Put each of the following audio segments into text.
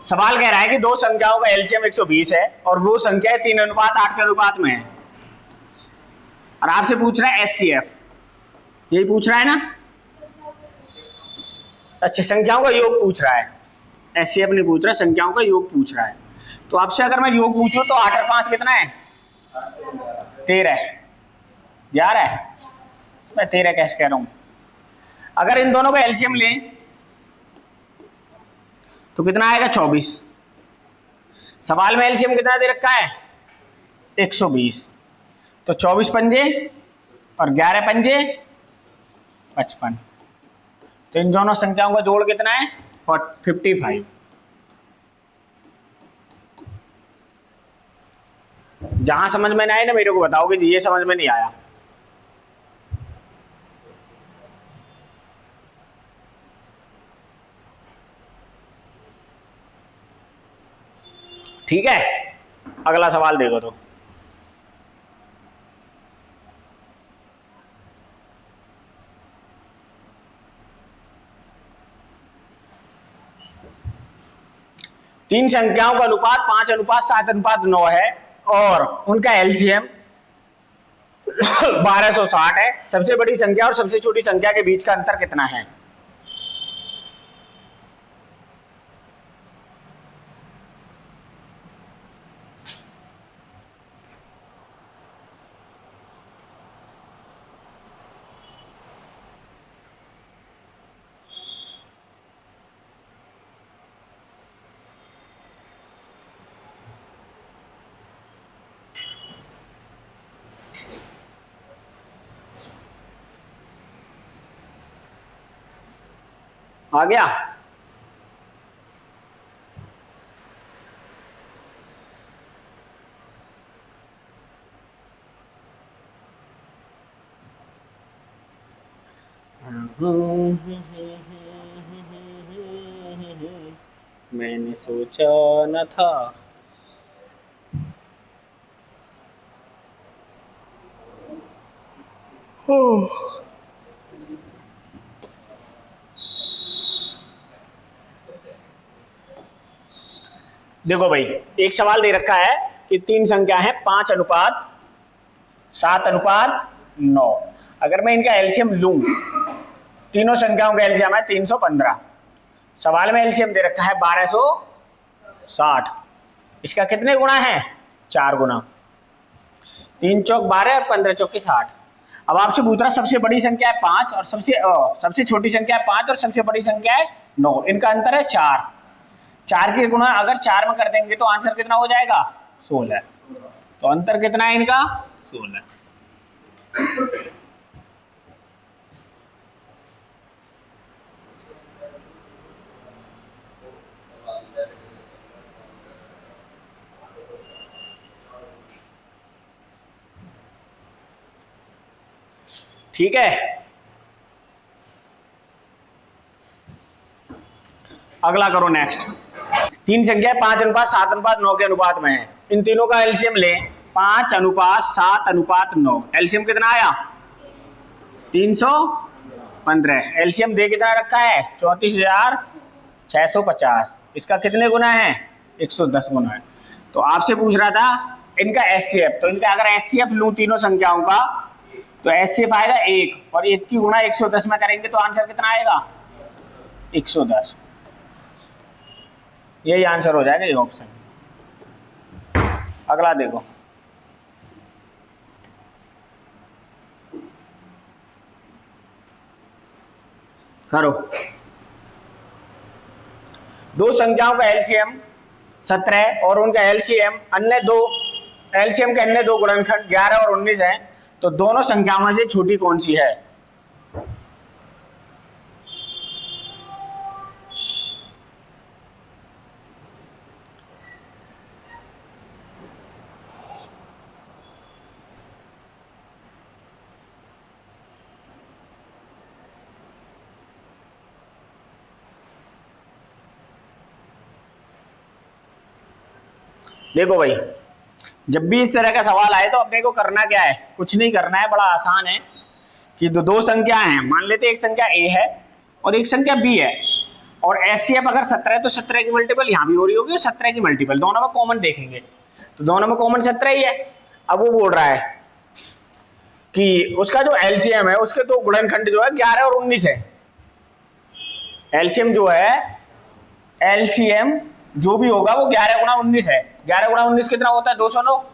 सवाल कह रहा है कि दो संख्याओं का एलसीएम 120 है और वो संख्या 3:8 के अनुपात में है और आपसे पूछ रहा है एचसीएफ, यही पूछ रहा है ना? अच्छा, संख्याओं का योग पूछ रहा है, एचसीएफ नहीं पूछ रहा, संख्याओं का योग पूछ रहा है। तो आपसे अगर मैं योग पूछूं तो 8 और 5 कितना है? 13। 11 है, मैं 13 कैसे कह रहा हूं? अगर इन दोनों का एलसीएम लें तो कितना आएगा? 24। सवाल में एलसीएम कितना दे रखा है? 120। तो 24 पंजे और 11 पंजे 55। तो इन दोनों संख्याओं का जोड़ कितना है? 55। जहां समझ में ना आए ना मेरे को बताओगे जी ये समझ में नहीं आया। ठीक है, अगला सवाल देखो। तो तीन संख्याओं का अनुपात 5:7:9 है और उनका एलसीएम 1260 है। सबसे बड़ी संख्या और सबसे छोटी संख्या के बीच का अंतर कितना है? आ गया? मैंने सोचा न था। देखो भाई, एक सवाल दे रखा है कि तीन संख्या है 5:7:9। अगर मैं इनका एलसीएम लूं, तीनों संख्याओं का एलसीएम है 315। सवाल में एलसीएम दे रखा है 1260। इसका कितने गुना है? 4 गुना। 3 चौक 12, 15 चौक 60। अब आपसे पूछ रहा सबसे बड़ी संख्या है 5 और सबसे छोटी संख्या है 5 और सबसे बड़ी संख्या है 9। इनका अंतर है 4। 4 के गुणा अगर 4 में कर देंगे तो आंसर कितना हो जाएगा? 16। तो अंतर कितना है इनका? 16। ठीक है, अगला करो नेक्स्ट। तीन संख्या 5:7:9 के अनुपात में है। इन तीनों का एलसीएम लें 5:7:9। एलसीएम कितना आया? 315। एलसीएम दे कितना रखा है? 34,650। इसका कितने गुना है? 110 गुना है। तो आपसे पूछ रहा था इनका एचसीएफ। तो इनका अगर एचसीएफ लूं तीनों संख्याओं का तो एचसीएफ आएगा 1 और 1 की गुणा 110 में करेंगे तो आंसर कितना आएगा? 110। यही आंसर हो जाएगा, ये ऑप्शन। अगला देखो। करो। दो संख्याओं का एलसीएम 17 और उनका एलसीएम के अन्य दो गुणनखंड 11 और 19 है। तो दोनों संख्याओं में से छोटी कौन सी है? देखो भाई, जब भी इस तरह का सवाल आए तो अपने को करना क्या है? कुछ नहीं करना है, बड़ा आसान है कि दो संख्या हैं। मान लेते एक संख्या ए है और एक संख्या बी है। और एचसीएफ अगर 17 है तो 17 की मल्टीपल यहाँ भी हो रही होगी और 17 की मल्टीपल, दोनों में कॉमन देखेंगे तो दोनों में कॉमन 17 ही है। अब वो बोल रहा है कि उसका जो एलसीएम है उसके तो गुणनखंड जो है 11 और 19 है। एलसीएम जो है, एलसीएम जो भी होगा वो 11 गुणा 19 है। 11 गुणा 19 कितना होता है? 209।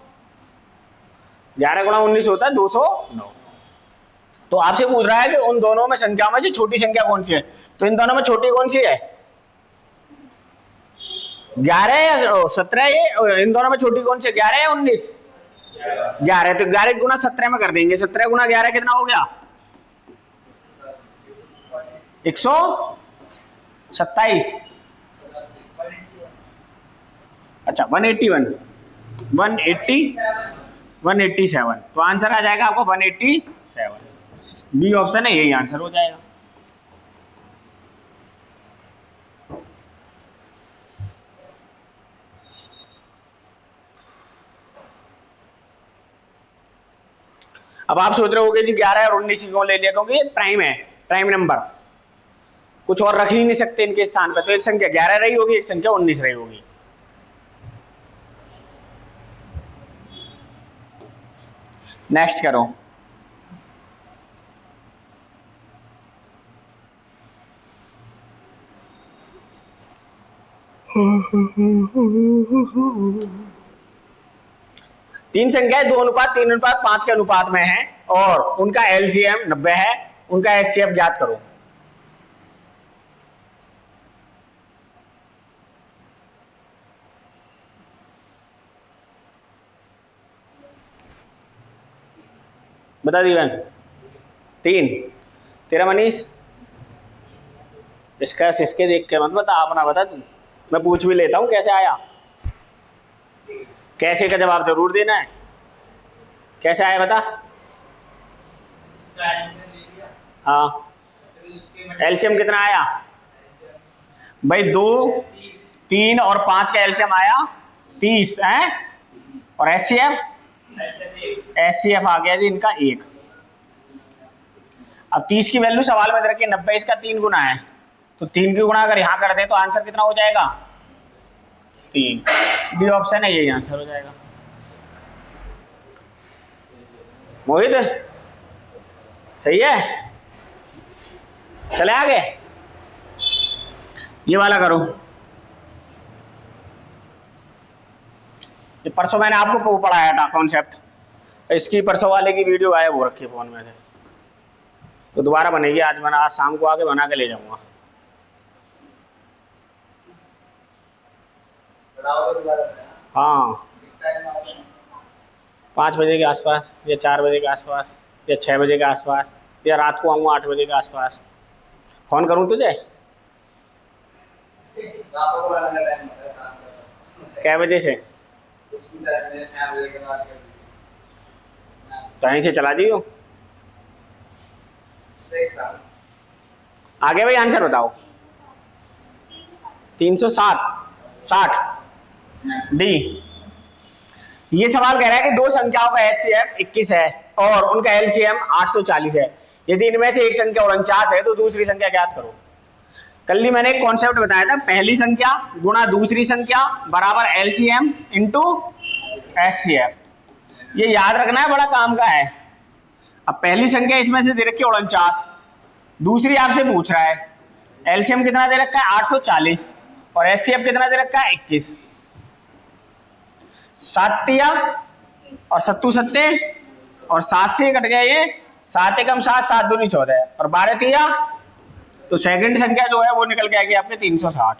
11 गुणा 19 होता है 209। तो आपसे पूछ रहा है कि उन दोनों में संख्याओं में से छोटी संख्या कौन सी है, तो इन दोनों में छोटी कौन सी है? 11 या 17? इन दोनों में छोटी कौन सी है, 11 या 19? 11। तो 11 गुना 17 में कर देंगे, 17 गुना 11 कितना हो गया? 127। अच्छा 187। तो आंसर आ जाएगा आपको 187। बी ऑप्शन है, यही आंसर हो जाएगा। अब आप सोच रहे होगे जी 11 और 19 क्यों ले लिया, क्योंकि ये प्राइम है, प्राइम नंबर, कुछ और रख ही नहीं सकते इनके स्थान पर, तो एक संख्या 11 रही होगी, एक संख्या 19 रही होगी। नेक्स्ट करो। तीन संख्याएं 2:3:5 के अनुपात में है और उनका एलसीएम 90 है, उनका एचसीएफ ज्ञात करो। बता दीवन। 3। तेरा मनीष, इसका इसके देख के मत बता, अपना बता तू। मैं पूछ भी लेता हूं कैसे आया, कैसे का जवाब जरूर देना है। कैसे आया बता। हाँ, एलसीएम कितना आया भाई? 2, 3 और 5 का एलसीएम आया 30 है, और एचसीएफ आ गया जी इनका 1। अब 30 की वैल्यू सवाल में रखिए, 90 इसका 3 गुना है, तो 3 की गुणा अगर यहां कर दें तो आंसर कितना हो जाएगा? 3। बी ऑप्शन है, यही आंसर हो जाएगा। मोहित सही है, चले आगे। ये वाला करो, ये परसों मैंने आपको पढ़ाया था कॉन्सेप्ट, इसकी परसों वाले की वीडियो गायब हो रखी है फोन में से, तो दोबारा बनेगी। आज शाम को आके बना के ले जाऊंगा। हाँ, 5 बजे के आसपास या 4 बजे के आसपास या 6 बजे के आसपास, या रात को आऊँगा 8 बजे के आसपास। फोन करूँ तुझे? क्या बजे से? तो यहीं से चला दियो। आगे भाई आंसर बताओ। 360 डी। ये सवाल कह रहा है कि दो संख्याओं का एचसीएफ 21 है और उनका एलसीएम 840 है। यदि इनमें से एक संख्या 49 है तो दूसरी संख्या ज्ञात करो। कल ही मैंने एक कॉन्सेप्ट बताया था, पहली संख्या गुणा दूसरी संख्या बराबर एलसीएम इंटू एचसीएफ। ये याद रखना है, बड़ा काम का है। अब पहली संख्या इसमें से दे रखी है 49, दूसरी आपसे पूछ रहा है एलसीएम कितना दे रखा है 840 और एचसीएफ कितना दे रखा है 21। 7 तिया और 7 सत्ते और 7 से कट गया ये, 7 एकम 7, 7 दूनी 14 और 12 तिया, तो सेकंड संख्या जो है वो निकल के आएगी आपके 360।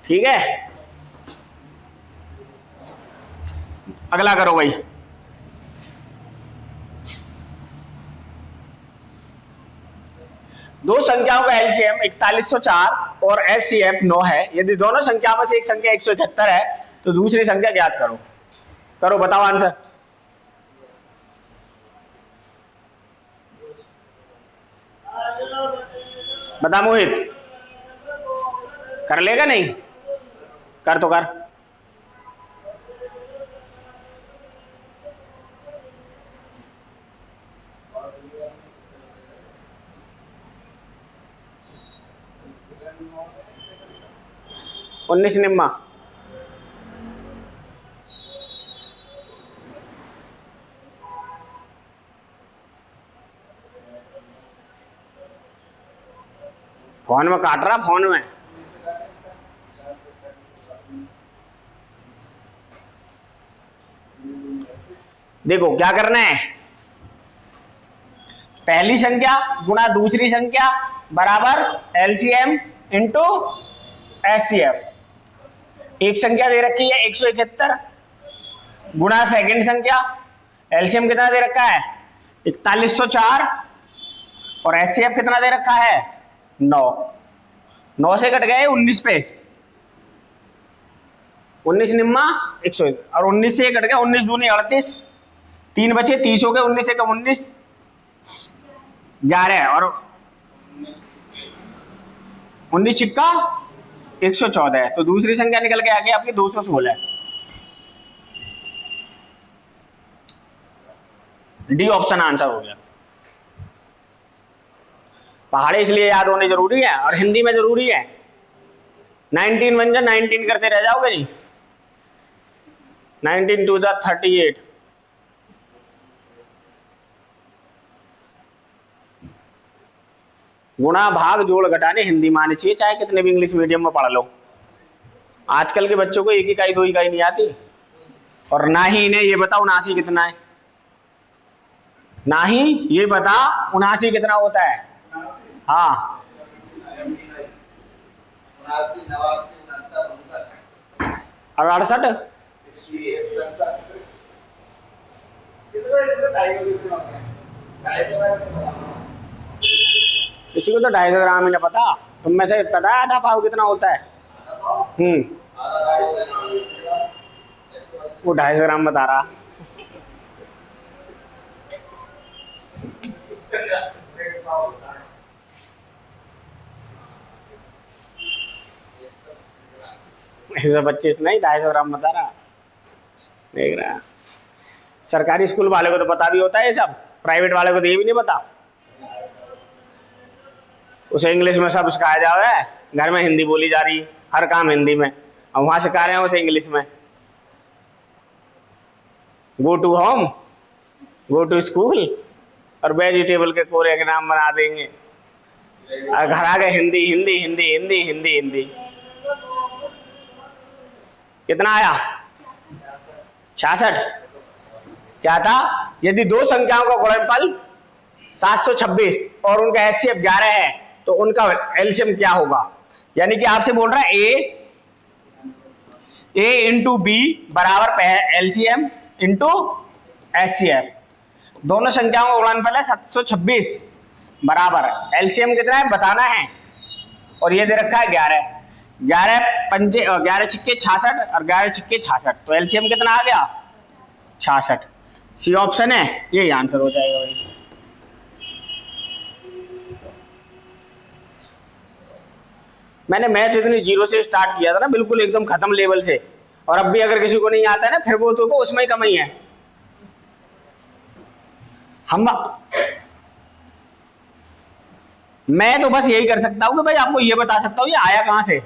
ठीक है, अगला करो भाई। दो संख्याओं का एलसीएम 4104 और एचसीएफ 9 है। यदि दोनों संख्या में से एक संख्या 171 है तो दूसरी संख्या ज्ञात करो। करो, बताओ आंसर। बता मोहित, कर लेगा? नहीं कर तो कर। उन्नीस निम्मा, फोन में काट रहा, फोन में। देखो क्या करना है, पहली संख्या गुणा दूसरी संख्या बराबर एलसीएम इंटू एचसीएफ। एक संख्या दे रखी है 171 गुणा सेकंड संख्या, एलसीएम कितना दे रखा है 4104 और एचसीएफ कितना दे रखा है 9। 9 से कट गए 19 पे, 19 निम्मा 101 और 19 से कट गया 19 दूनी 38, 3 बचे 30 हो गए, 19 से कम 19 11 और 19 छिक्का 114 है। तो दूसरी संख्या निकल के आ गई आपकी 216। डी ऑप्शन आंसर हो गया। पहाड़े इसलिए याद होने जरूरी है और हिंदी में जरूरी है। 19 बन जा 19 करते रह जाओगे नहीं। 19 टू द 38। गुणा भाग जोड़ घटाने हिंदी में आनी चाहिए, चाहे कितने भी इंग्लिश मीडियम में पढ़ लो। आजकल के बच्चों को एक इकाई दो इकाई नहीं आती, और ना ही इन्हें ये बता 79 कितना है, ना ही ये बता 79 कितना होता है। हाँ, और 68 किसी को तो 250 ग्राम ही ना पता। तुम में से पता है आधा पाव कितना होता है? वो 250 ग्राम बता रहा। एक 125 नहीं 250 ग्राम बता रहा। देख रहा, सरकारी स्कूल वाले को तो पता भी होता है ये सब, प्राइवेट वाले को तो ये भी नहीं पता। उसे इंग्लिश में सब सिखाया जा रहा है, घर में हिंदी बोली जा रही, हर काम हिंदी में, और वहां सिखा रहे हैं उसे इंग्लिश में। Go to home, go to school, और वेजिटेबल के कोरे के नाम बना देंगे, और घर आ गए हिंदी हिंदी हिंदी हिंदी हिंदी हिंदी। कितना आया? 66। क्या था? यदि दो संख्याओं का गुणनफल 726 और उनका एचसीएफ 11 है तो उनका एलसीएम क्या होगा। यानी कि आपसे बोल रहा है ए इंटू बी बराबर एलसीएम इंटू एचसीएफ। दोनों संख्याओं का गुणनफल है 726 बराबर एलसीएम कितना है बताना है, और ये दे रखा है 11। 11 छिक्के 66 और 11 छिक्के 66, तो एलसीएम कितना आ गया 66। सी ऑप्शन है, यही आंसर हो जाएगा भाई। मैंने मैथ इतनी जीरो से स्टार्ट किया था ना, बिल्कुल एकदम खत्म लेवल से, और अब भी अगर किसी को नहीं आता है ना फिर वो तो उसमें ही कमी है। मैं तो बस यही कर सकता हूं कि भाई आपको ये बता सकता हूं ये आया कहां से।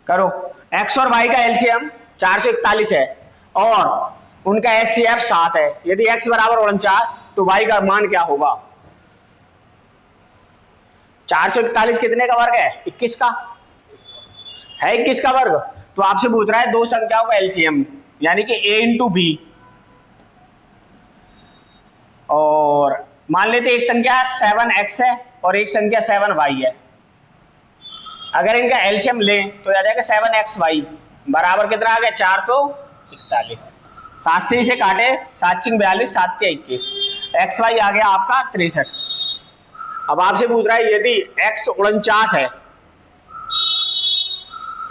करो, x और y का एलसीएम 441 है और उनका एचसीएफ 7 है। यदि x बराबर 49 तो y का मान क्या होगा। 441 कितने का वर्ग है? 21 का है, 21 का वर्ग। तो आपसे पूछ रहा है दो संख्याओं का एलसीएम, यानी कि a इंटू बी, और मान लेते एक संख्या 7x है और एक संख्या 7y है। अगर इनका एलसीएम लें तो आ जाएगा 7xy बराबर कितना आ गया 441। 7 से इसे काटे, 7×42, 7×21, एक्स वाई आ गया आपका 63। अब आपसे पूछ रहा है यदि x 49 है,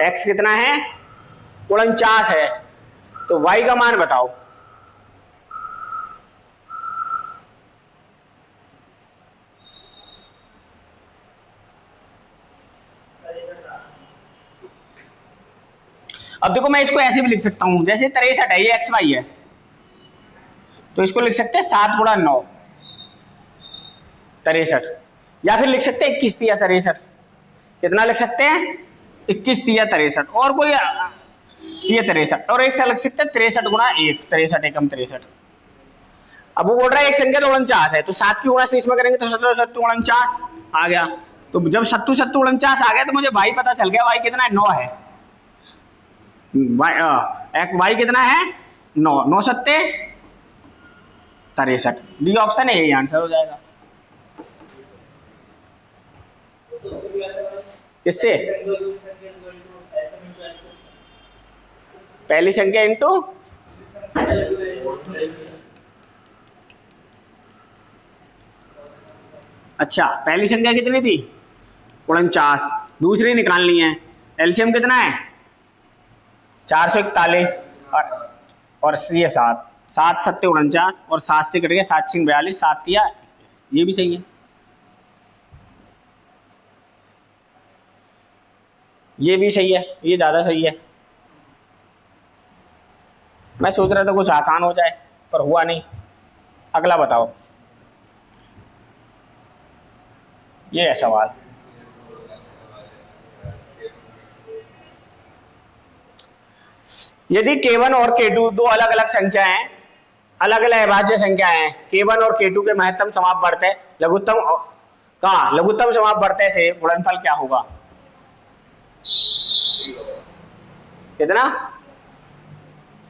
x कितना है 49 है, तो y का मान बताओ। अब देखो मैं इसको ऐसे भी लिख सकता हूं, जैसे 63 है, ये एक्स वाई है, तो इसको लिख सकते हैं 7×9 63, या फिर लिख सकते हैं 21 तिया 63। कितना लिख सकते हैं 21 तिया 63, और कोई तिया 63, और एक से लिख सकते हैं 63×1, 63 एकम 63। अब वो बोल रहा है एक संख्या तो 49 है, तो 7 की गुणा से इसमें करेंगे तो 7×7=49 आ गया। तो जब 7×7=49 आ गया तो मुझे भाई पता चल गया, भाई कितना है 9 है, वाई कितना है 9, 9×7=63, डी ऑप्शन है, यही आंसर हो जाएगा। किससे? पहली संख्या इंटू अच्छा, पहली संख्या कितनी थी 49, दूसरी निकालनी है, एलसीएम कितना है 441, और ये 7, 7×7=49, और 7 से कट गया 7×42, 7×21, ये भी सही है, ये भी सही है, ये ज्यादा सही है। मैं सोच रहा था कुछ आसान हो जाए पर हुआ नहीं। अगला बताओ, ये है सवाल। यदि k1 और k2 दो अलग अलग संख्या हैं, अलग अलग अभाज्य संख्या हैं, k1 और k2 के महत्तम समापवर्तय लघुत्तम का लघुत्तम समापवर्तय से गुणनफल क्या होगा? कितना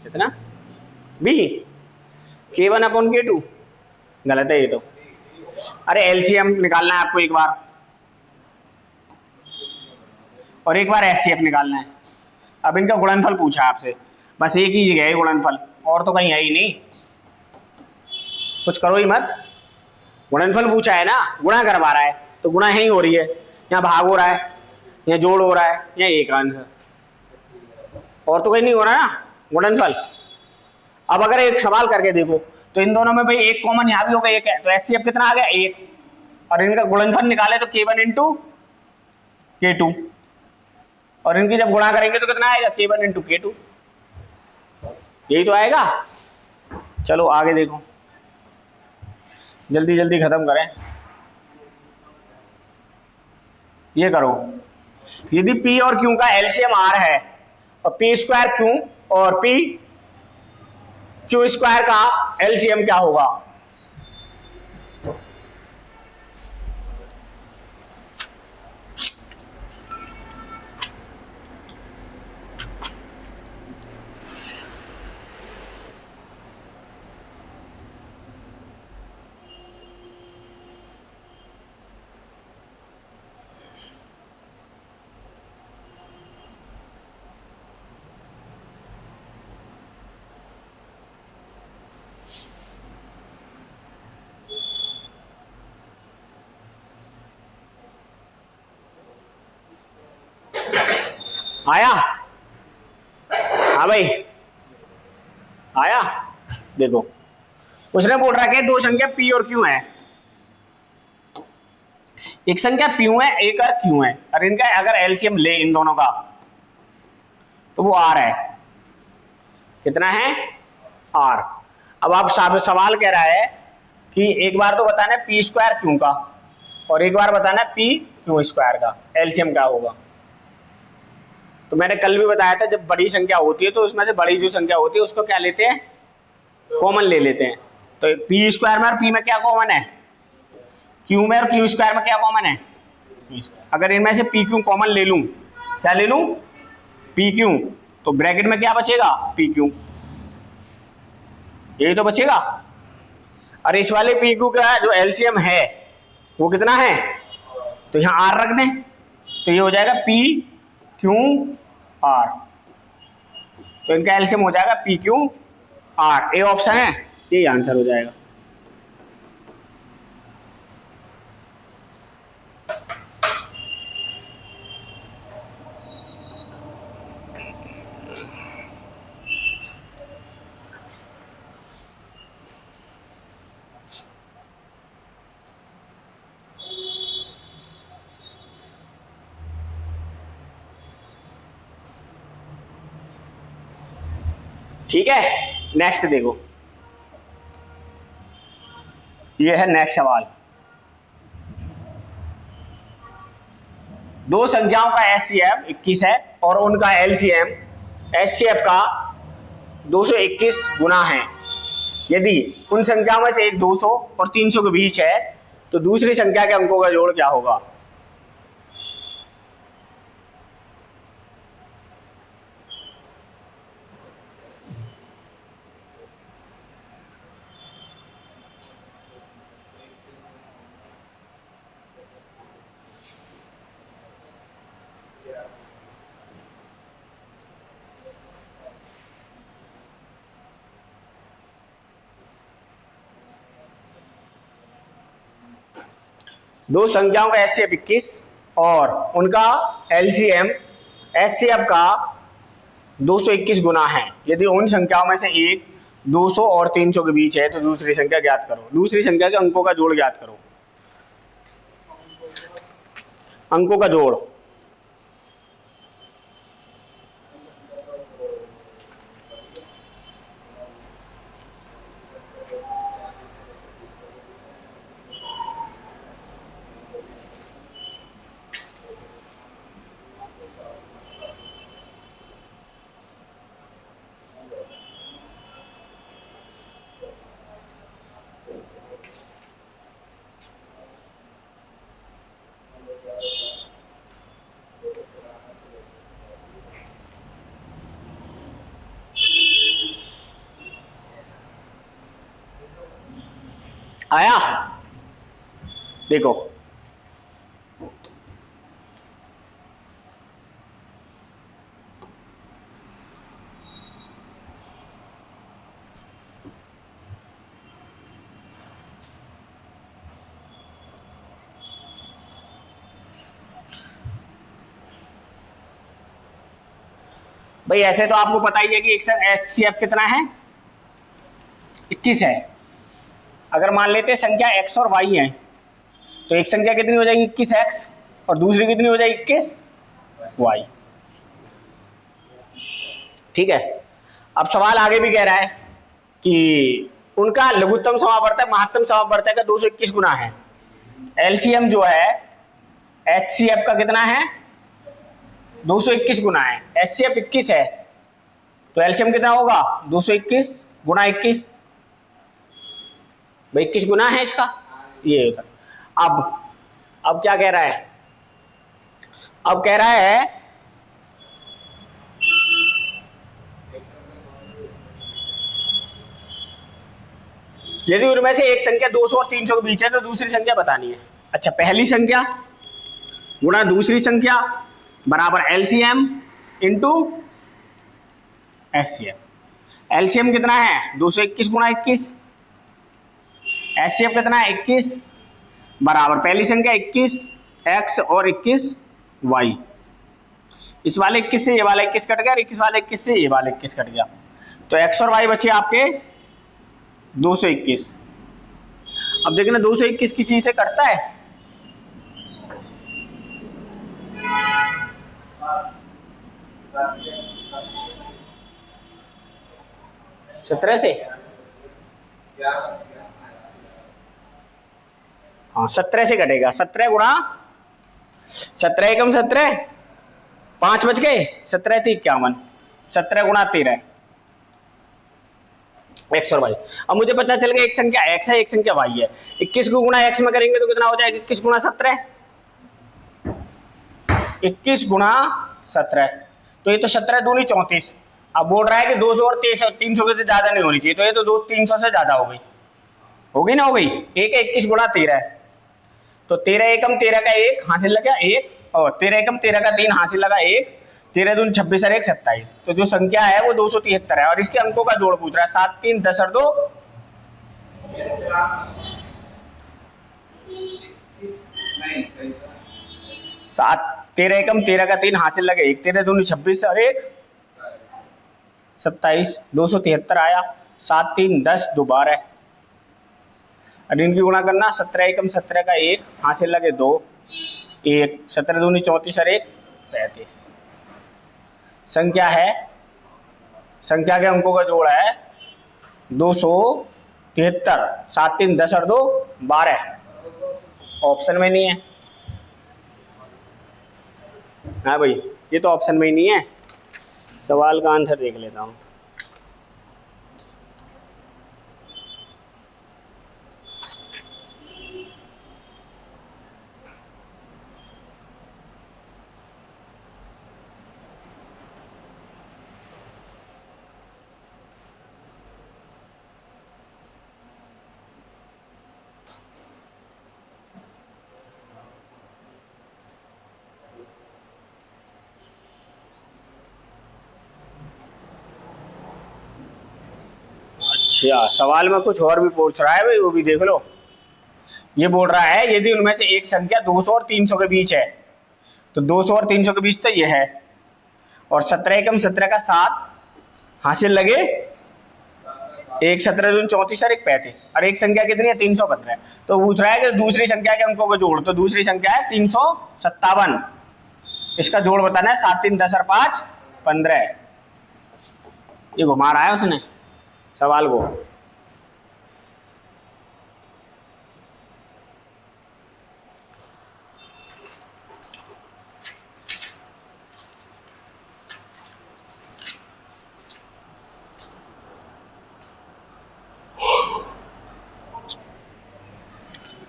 कितना b, k1/k2, गलत है ये तो। अरे एलसीएम निकालना है आपको एक बार, और एक बार एचसीएफ निकालना है। अब इनका गुणनफल पूछा आपसे, बस एक ही जगह है गुणनफल, और तो कहीं है ही नहीं, कुछ करो ही मत। गुणनफल पूछा है ना, गुणा करवा रहा है तो गुणा ही हो रही है, यहाँ भाग हो रहा है, यहाँ जोड़ हो रहा है, यहाँ एक आंसर, और तो कहीं नहीं हो रहा ना गुणनफल। अब अगर एक सवाल करके देखो तो इन दोनों में भाई एक कॉमन यहाँ भी होगा, एक है, तो एचसीएफ कितना आ गया 1, और इनका गुणनफल निकाले तो k1 × k2, और इनकी जब गुणा करेंगे तो कितना आएगा k1 × k2, यही तो आएगा। चलो आगे देखो, जल्दी जल्दी खत्म करें। ये करो, यदि p और q का एलसीएम r है और p² q और p q² का एलसीएम क्या होगा? आया? हाँ भाई आया। देखो उसने बोल रहा है दो संख्या p और q है, एक संख्या p है एक और q है, और इनका अगर एलसीएम ले इन दोनों का तो वो r है। कितना है r। अब आप सवाल कह रहा है कि एक बार तो बताना है p² q का, और एक बार बताना है p q² का एलसीएम क्या होगा। तो मैंने कल भी बताया था जब बड़ी संख्या होती है तो उसमें से बड़ी जो संख्या होती है उसको क्या लेते हैं, कॉमन ले लेते हैं। तो p² में और p में क्या कॉमन है, q में और q² में क्या कॉमन है, अगर इनमें से pq कॉमन ले लूं, क्या ले लूं pq, तो ब्रैकेट में क्या बचेगा pq, यही तो बचेगा। और इस वाले pq का जो एलसीएम है वो कितना है, तो यहाँ r रख दें तो ये हो जाएगा pq r, तो इनका एलसीएम हो जाएगा pq 8, ए ऑप्शन है, यही आंसर हो जाएगा। ठीक है, नेक्स्ट देखो, ये है नेक्स्ट सवाल। दो संख्याओं का एचसीएफ 21 है और उनका एलसीएम एचसीएफ का 221 गुना है। यदि उन संख्याओं में से एक 200 और 300 के बीच है तो दूसरी संख्या के अंकों का जोड़ क्या होगा? दो संख्याओं का एचसीएफ 21 और उनका एलसीएम एचसीएफ का 221 गुना है। यदि उन संख्याओं में से एक 200 और 300 के बीच है तो दूसरी संख्या ज्ञात करो। दूसरी संख्या के अंकों का जोड़ ज्ञात करो। अंकों का जोड़, आया? देखो भाई, ऐसे तो आपको पता ही है कि एचसीएफ कितना है, 21 है। अगर मान लेते हैं संख्या x और y है तो एक संख्या कितनी हो जाएगी 21x और दूसरी कितनी हो जाएगी 21y। ठीक है, अब सवाल आगे भी कह रहा है कि उनका लघुत्तम समापवर्तक महत्तम समापवर्तक का 221 गुना है। एलसीएम जो है एचसीएफ का कितना है 221 गुना है। एचसीएफ 21 है तो एलसीएम कितना होगा 221 गुना 21, भाई 21 गुना है इसका, ये होता। अब क्या कह रहा है, अब कह रहा है यदि उनमें से एक संख्या 200 और 300 के बीच है तो दूसरी संख्या बतानी है। अच्छा, पहली संख्या गुणा दूसरी संख्या बराबर एलसीएम इंटू एचसीएफ। एलसीएम कितना है 221 गुणा 21, एचसीएफ कितना है 21 बराबर पहली संख्या 21 x और 21 y। इस वाले 21 से ये वाला 21 कट गया, 21 वाले 21 से ये वाला 21 कट गया, तो x और y बचे आपके 221। अब देखना 221 किसी से कटता है, सत्रह से, हाँ 17 से कटेगा। 17 गुणा 17 एकम 17, 5 बच गए, 17 थी 51, 17 गुणा 13 x और y। अब मुझे पता चल गया एक संख्या x है एक संख्या y है। 21 को गुणा x में करेंगे तो कितना हो जाएगा 21 गुणा 17, 21 गुणा 17, तो ये तो 17 दूनी 34। अब बोल रहा है कि 200 और 300 से ज्यादा नहीं होनी चाहिए, तो ये तो 300 से ज्यादा हो गई, होगी ना, हो गई। एक 21 गुणा 13 है तो 13 एकम 13 का 1 हासिल लगा 1 और 13 एकम 13 का 3 हासिल लगा 1, 13 दूनी 26 और 1 27। तो जो संख्या है वो 273 है और इसके अंकों का जोड़ पूछ रहा है। 7 3 10 और 2 7। 13 एकम 13 का 3 हासिल लगे 1। 13 दूनी 26 और 1 27। 273 आया। 7 3 10 2 12 और इनकी गुणा करना। 17 एकम 17 का 1 हासिल लगे 2 1। 17 दूनी 34 और 1 35। संख्या है, संख्या के अंकों का जोड़ है 273। 7 3 10 और 2 12। ऑप्शन में नहीं है। हाँ भाई, ये तो ऑप्शन में ही नहीं है। सवाल का आंसर देख लेता हूँ। अच्छा, सवाल में कुछ और भी पूछ रहा है भाई, वो भी देख लो। ये बोल रहा है यदि उनमें से एक संख्या 200 और 300 के बीच है, तो 200 और 300 के बीच तो ये है, और 17 एकम 17 का 7 हासिल लगे 1। 17 दूनी 34 और 1 35 और एक संख्या कितनी है 315। तो पूछ रहा है कि दूसरी संख्या के अंकों को जोड़। तो दूसरी संख्या है 357। इसका जोड़ बताना है। 7 3 10 और 5 15। ये घुमा रहा है उसने सवाल को।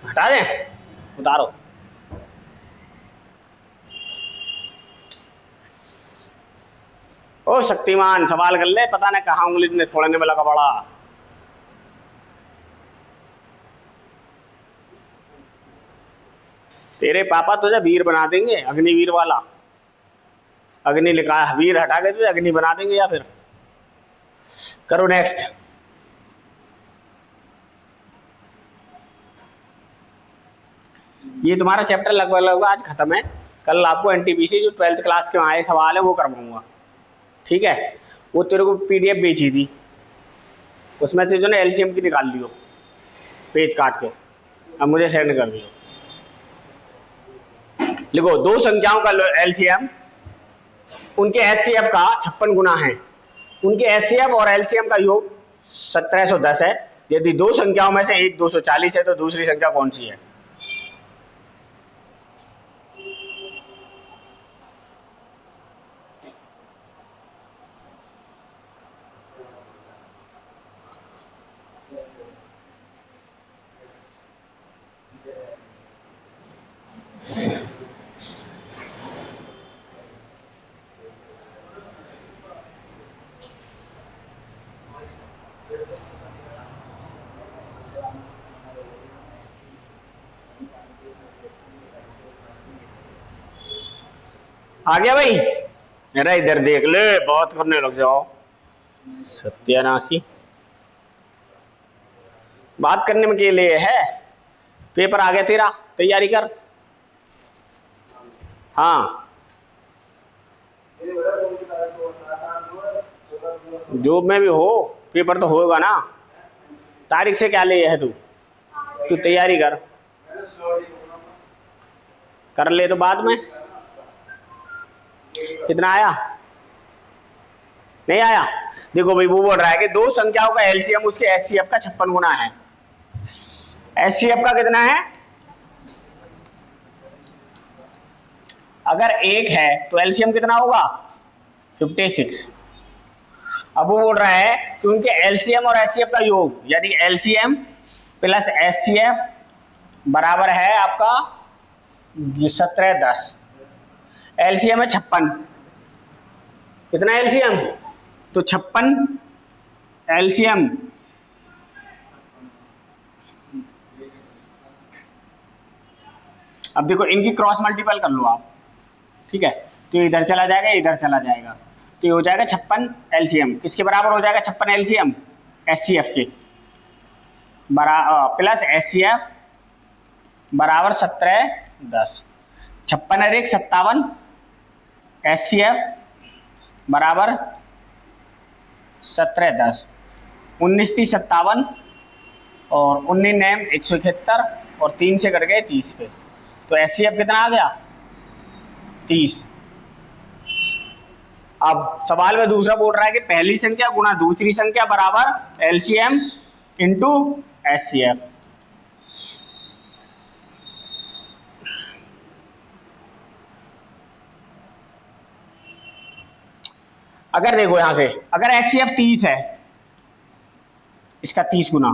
हटा दें, उतारो। ओ शक्तिमान, सवाल कर ले, पता नहीं कहाँ उंगली ने छोड़ने में लगा पड़ा। तेरे पापा तुझे वीर बना देंगे, अग्निवीर वाला। अग्नि लिखा है, वीर हटा के तुझे अग्नि बना देंगे। या फिर करो नेक्स्ट। ये तुम्हारा चैप्टर लगभग लगभग आज खत्म है। कल आपको एनटीपीसी जो 12th क्लास के आए सवाल है वो करवाऊंगा, ठीक है। वो तेरे को पीडीएफ भेजी थी, उसमें से जो ना एलसीएम की निकाल लियो पेज काट के, अब मुझे सेंड कर दियो। लिखो, दो संख्याओं का एलसीएम उनके एचसीएफ का 56 गुना है। उनके एचसीएफ और एलसीएम का योग 1710 है। यदि दो संख्याओं में से एक 240 है तो दूसरी संख्या कौन सी है? आ गया भाई? मेरा इधर देख ले, बहुत करने लग जाओ। सत्यानाशी बात करने में के लिए है। पेपर आ गया तेरा, तैयारी कर। हाँ, जो में भी हो पेपर तो होगा ना। तारीख से क्या ले है तू तैयारी कर ले तो बाद में। कितना आया? नहीं आया? देखो भाई, वो बोल रहा है कि दो संख्याओं का एलसीएम उसके एचसीएफ का 56 गुना है। एचसीएफ का कितना है? अगर एक है तो एलसीएम कितना होगा? 56। अब वो बोल रहा है कि उनके एलसीएम और एचसीएफ का योग, यानी एलसीएम प्लस एचसीएफ बराबर है आपका 1710। एलसीएम है 56। कितना एलसीएम? तो 56 एलसीएम अब देखो इनकी क्रॉस मल्टीपल कर लो आप, ठीक है। तो इधर चला जाएगा, इधर चला जाएगा, तो ये हो जाएगा 56 एलसीएम। किसके बराबर हो जाएगा 56 एलसीएम? एचसीएफ के प्लस एचसीएफ बराबर 17-10। 56 और 1 57, एचसीएफ बराबर 17-10, 19-30 57 और 19 171 और 3 से कट गए 30 पे, तो एचसीएफ कितना आ गया? 30। अब सवाल में दूसरा बोल रहा है कि पहली संख्या गुणा दूसरी संख्या बराबर एलसीएम इंटू एचसीएफ। अगर देखो यहां से, अगर एचसीएफ 30 है, इसका 30 गुना,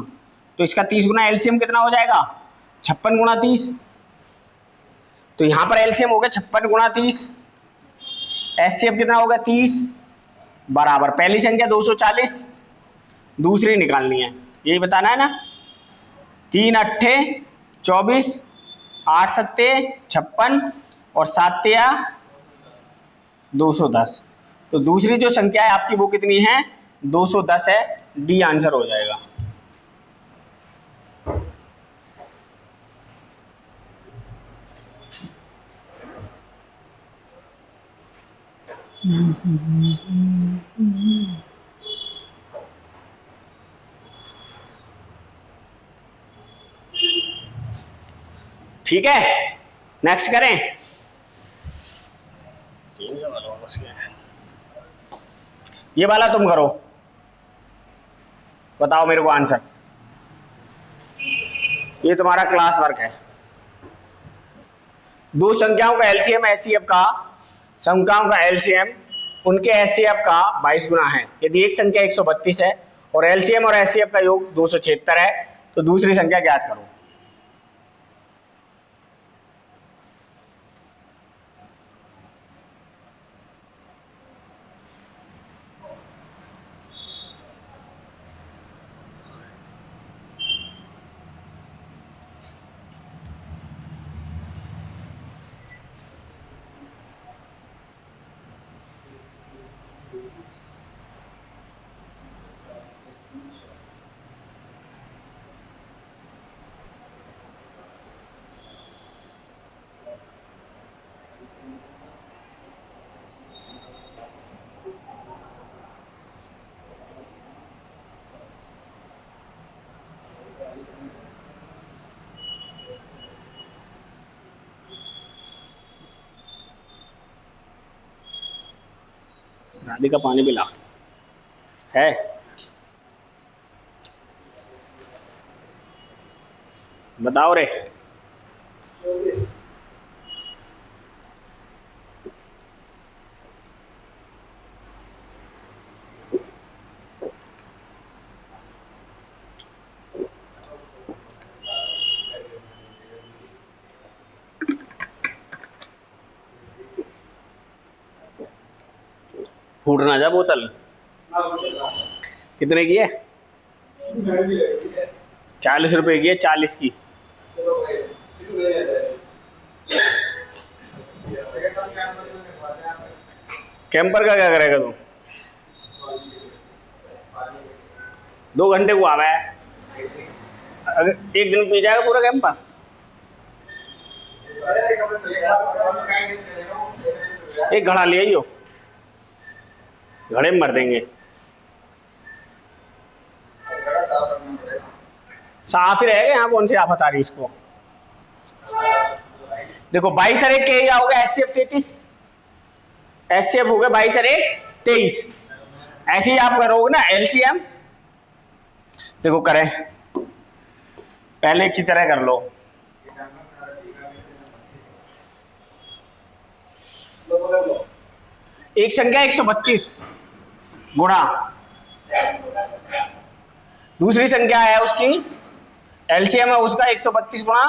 तो इसका 30 गुना एलसीएम कितना हो जाएगा? 56 गुणा 30। तो यहां पर एलसीएम हो गया 56 गुणा 30, एचसीएफ कितना होगा? 30 बराबर पहली संख्या 240, दूसरी निकालनी है, यही बताना है ना। 3 अट्ठे 24, 8 सत्ते 56 और 7 या 210। तो दूसरी जो संख्या है आपकी वो कितनी है? 210 है। डी आंसर हो जाएगा। ठीक है, नेक्स्ट करें। 3 सवाल और बच गए हैं। ये वाला तुम करो, बताओ मेरे को आंसर। ये तुम्हारा क्लास वर्क है। दो संख्याओं का एलसीएम एचसीएफ का, संख्याओं का एलसीएम उनके एचसीएफ का 22 गुना है। यदि एक संख्या 132 है और एलसीएम और एचसीएफ का योग 276 है, तो दूसरी संख्या ज्ञात करो। राधिका पानी पिला है। बताओ रे। फूट ना जा बोतल। कितने की है? 40 रुपए की है, 40 की। कैंपर का क्या करेगा तू? 2 घंटे को आवा है, अगर 1 दिन पी जाएगा पूरा कैंपर। एक घड़ा ले आइयो, घड़े में मर देंगे। साफ ही रहेगा, यहाँ कौन सी आफत आ रही इसको। देखो 22 और 1 क्या हो गया? एचसीएफ 33, एचसीएफ हो गया 22 और 1 23। ऐसे ही आप करोगे ना एलसीएम। देखो करें, पहले की तरह कर लो। एक संख्या 132 गुणा दूसरी संख्या है उसकी एलसीएम है उसका 132 गुणा,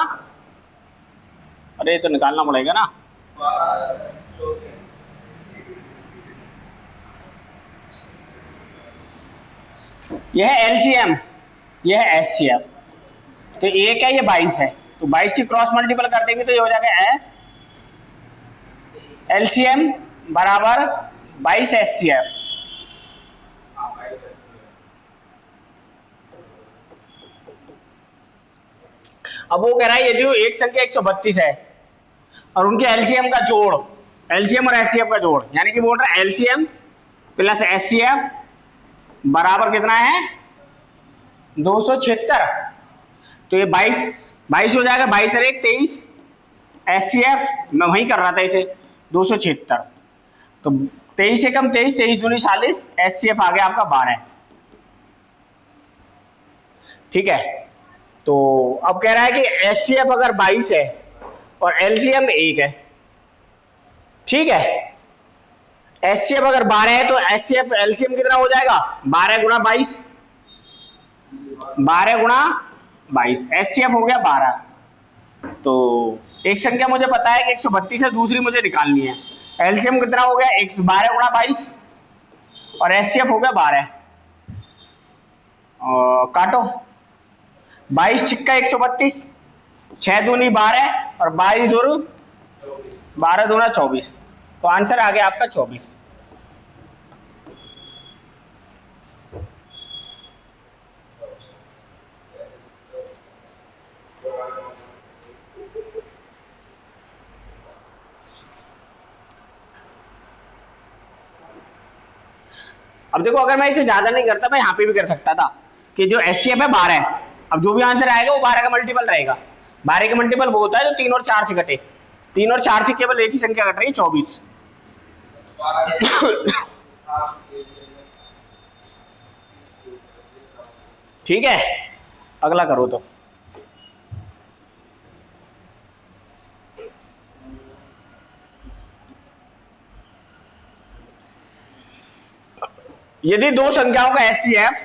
अरे तो निकालना पड़ेगा ना। यह है एलसीएम, यह है एचसीएफ। तो एक है, ये 22 है, तो 22 की क्रॉस मल्टीपल कर देंगे तो ये हो जाएगा एलसीएम बराबर 22 SCF। अब वो कह रहा है यदि एक संख्या 132 है और उनके एलसीएम का जोड़, एलसीएम और एचसीएफ का जोड़, यानी कि बोल रहा है एलसीएम प्लस एचसीएफ बराबर कितना है 276। तो ये 22 हो जाएगा, 22 और 1 23, एचसीएफ मैं वहीं कर रहा था इसे 276। तो 23 से कम 23, 23 दूनी 40, एचसीएफ आ गया आपका 12। ठीक है, तो अब कह रहा है कि एचसीएफ अगर 22 है और एलसीएम 1 है, ठीक है, एचसीएफ अगर 12 है तो एचसीएफ एलसीएम कितना हो जाएगा 12 गुणा 22, 12 गुणा 22, एचसीएफ हो गया 12। तो एक संख्या मुझे पता है कि 132 है, दूसरी मुझे निकालनी है। एलसीएम कितना हो गया 12 गुणा 22 और एचसीएफ हो गया 12। काटो, 22 छिक्का 132, 6 दूनी 12 और 22 दूर 12 दूना 24। तो आंसर आ गया आपका 24। अब देखो अगर मैं इसे ज्यादा नहीं करता मैं यहां पे भी कर सकता था कि जो एचसीएफ है 12 है, अब जो भी आंसर आएगा वो 12 का मल्टीपल रहेगा। 12 का मल्टीपल वो होता है जो 3 और 4 से कटे, 3 और 4 से केवल एक ही संख्या कट रही है 24। ठीक है, अगला करो तो। यदि दो संख्याओं का एचसीएफ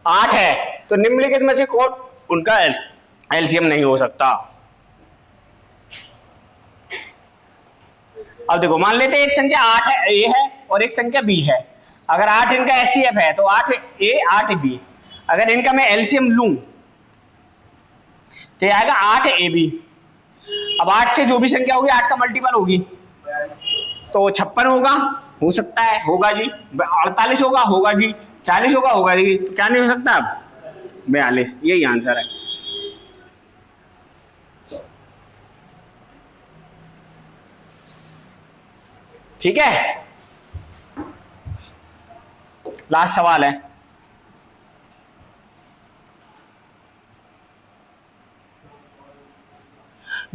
8 है तो निम्नलिखित में से कौन उनका एलसीएम नहीं हो सकता। अब देखो मान लेते हैं एक संख्या 8 है ए है और एक संख्या बी है। अगर 8 इनका एचसीएफ है तो 8 ए 8 बी, अगर इनका मैं एलसीएम लूं तो आएगा 8 ए बी। अब 8 से जो भी संख्या होगी 8 का मल्टीपल होगी तो 56 होगा, हो सकता है, होगा जी। 48 होगा जी। 40 होगा जी। तो क्या नहीं हो सकता अब 42, यही आंसर है। ठीक है, लास्ट सवाल है।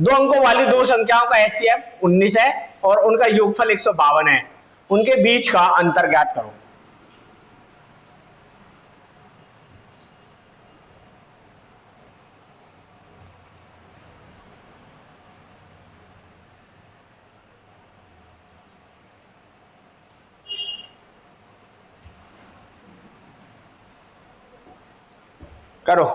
दो अंकों वाली दो संख्याओं का एचसीएफ 19 है और उनका योगफल 152 है, उनके बीच का अंतर ज्ञात करो। करो।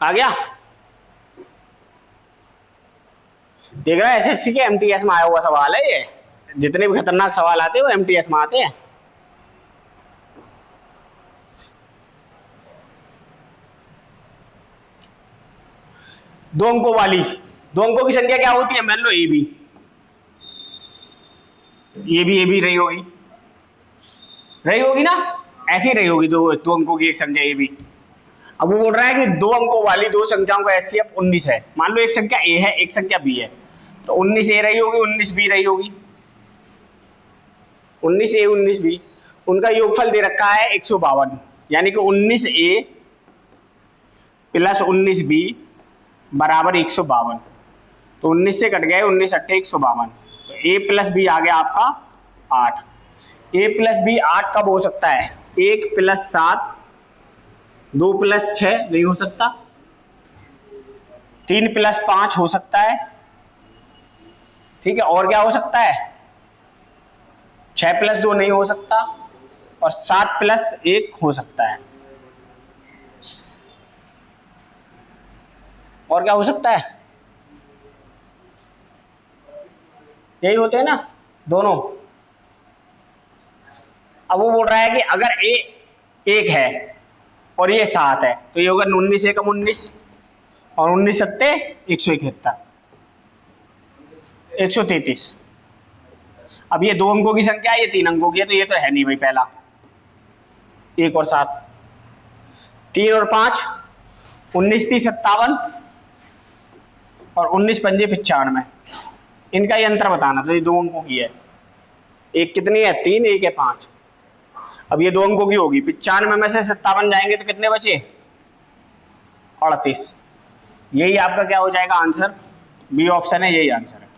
आ गया, देख रहा है एसएससी के एमटीएस में आया हुआ सवाल है ये। जितने भी खतरनाक सवाल आते हैं वो एमटीएस में आते हैं। दो अंकों वाली, दो अंकों की संख्या क्या होती है, मान लो ए बी, ये भी रही होगी ना, ऐसी रही होगी दो अंकों की एक संख्या ए बी। अब वो बोल रहा है कि दो अंकों वाली दो संख्याओं का एचसीएफ 19 है। मान लो एक संख्या ए है एक संख्या बी है, तो 19 ए रही होगी 19 बी रही होगी, 19 ए 19 बी, उनका योगफल दे रखा है 152, यानी कि 19 ए प्लस 19 बी बराबर 152। तो 19 से कट गए 19 अट्ठे 152, तो ए प्लस बी आ गया आपका 8। ए प्लस बी 8 कब हो सकता है, 1 प्लस 7, 2 प्लस 6 नहीं हो सकता, 3 + 5 हो सकता है, ठीक है। और क्या हो सकता है? 6 + 2 नहीं हो सकता, और 7 + 1 हो सकता है। और क्या हो सकता है? यही होते हैं ना दोनों। अब वो बोल रहा है कि अगर ए 1 है और ये 7 है तो ये होगा 19 एकम 19, और 19 सत्ते 171, 133। अब ये 2 अंकों की संख्या है, ये 3 अंकों की है, तो ये तो है नहीं भाई पहला। 1 और 7, 3 और 5, 19 × 3 = 57, और 19 × 5 = 95। इनका ये अंतर बताना, तो ये 2 अंकों की है। एक कितनी है? 3, एक है 5। अब ये 2 अंकों की होगी, 95 में से 57 जाएंगे तो कितने बचे? 38। यही आपका क्या हो जाएगा आंसर? बी ऑप्शन है, यही आंसर है।